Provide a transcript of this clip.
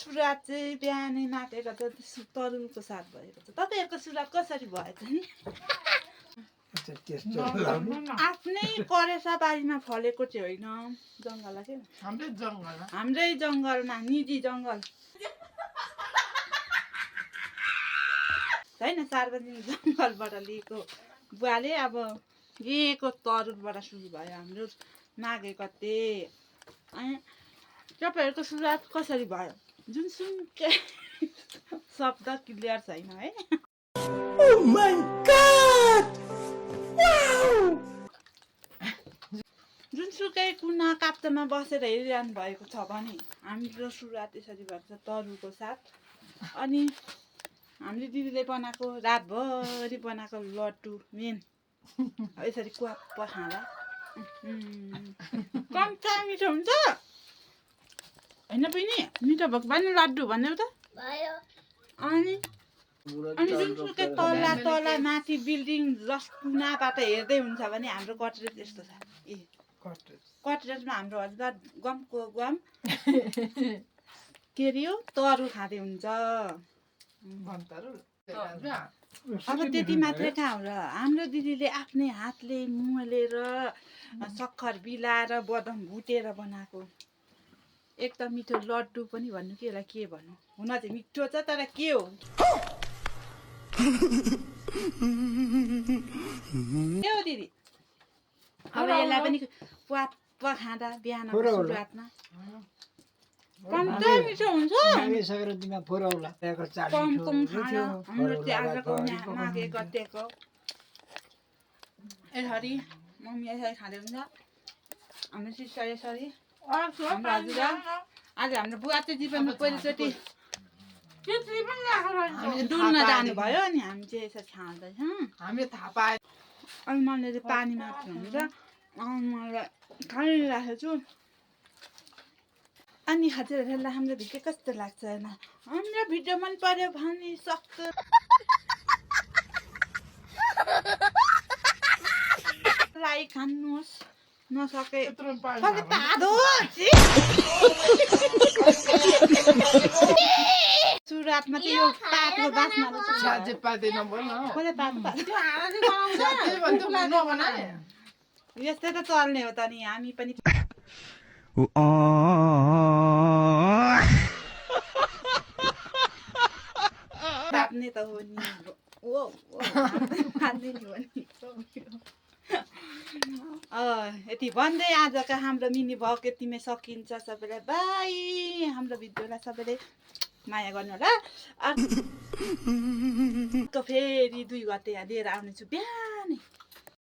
सुरुवात चाहिँ बिहानै नाकेको त तरुलको साथ भएको छ। तपाईँहरूको सुरुवात कसरी भयो त नि? आफ्नै करेसा बारीमा फलेको चाहिँ होइन, जङ्गल के हाम्रै जङ्गलमा, निजी जङ्गल होइन, सार्वजनिक जङ्गलबाट लिएको बुवाले अब लिएको तरुलबाट सुरु भयो हाम्रो माघे गते। अनि तपाईँहरूको सुरुवात कसरी भयो? जुनसुकै शब्द क्लियर छैन है। Oh my God! जुनसुकै कुना काप्चामा बसेर हेरिरहनु भएको छ भने हाम्रो सुरुवात यसरी भएको छ तरुलको साथ। अनि हाम्रो दिदीले बनाएको रातभरि बनाएको लड्डु मेन यसरी क्वाप्प खाँदा कम्ता मिठो हुन्छ होइन बहिनी? मिठो भएको पनि लड्डु भन्यौ त। अनि जुनसुकै तला माथि बिल्डिङ जस्ट कुनाबाट हेर्दै हुन्छ भने हाम्रो कटरेज यस्तो छ। ए कटरेजमा हाम्रो हजुर गमको गम के अरे यो तरुल खाँदै हुन्छ। अब त्यति मात्रै कहाँ हो र, हाम्रो दिदीले आफ्नै हातले मोलेर सक्खर बिलाएर बदम भुटेर बनाएको एकदम मिठो लड्डु पनि भन्नु कि यसलाई के भन्नु, हुन चाहिँ मिठो छ तर के हो के हो दिदी? अब यसलाई पनि क्वाप्प खाँदा बिहान सुरुवातमा कम्ता मिठो हुन्छ। कम खाँदा हाम्रो आजको माघे गतेको यसरी मम्मी यसरी खाँदै हुन्छ, हाम्रो सिस्टर यसरी। हजुर आज हाम्रो बुवा चाहिँ जीवनमा पहिलोचोटि डुल्न जानुभयो अनि हामी चाहिँ यसरी खाँदैछौँ। हामीले थाहा पायो। अनि मैले चाहिँ पानी मात्र हुन्छ मलाई खाइराखेको छु। अनि हजुरहरूलाई हाम्रो भिडियो कस्तो लाग्छ होइन? हाम्रो भिडियो मन पर्यो भने सक्छ लाइक हान्नुहोस्, नसके सुरुवातमा चाहिँ यो पातको बास्ना यस्तै त चल्ने हो त नि, हामी पनि पाप्ने त हो नि। यति भन्दै आजको हाम्रो मिनी भ्लग यतिमै सकिन्छ। सबैलाई बाई। हाम्रो भिडियोलाई सबैले माया गर्नु होला। अर्को फेरि 2 गते लिएर आउनेछु बिहानै।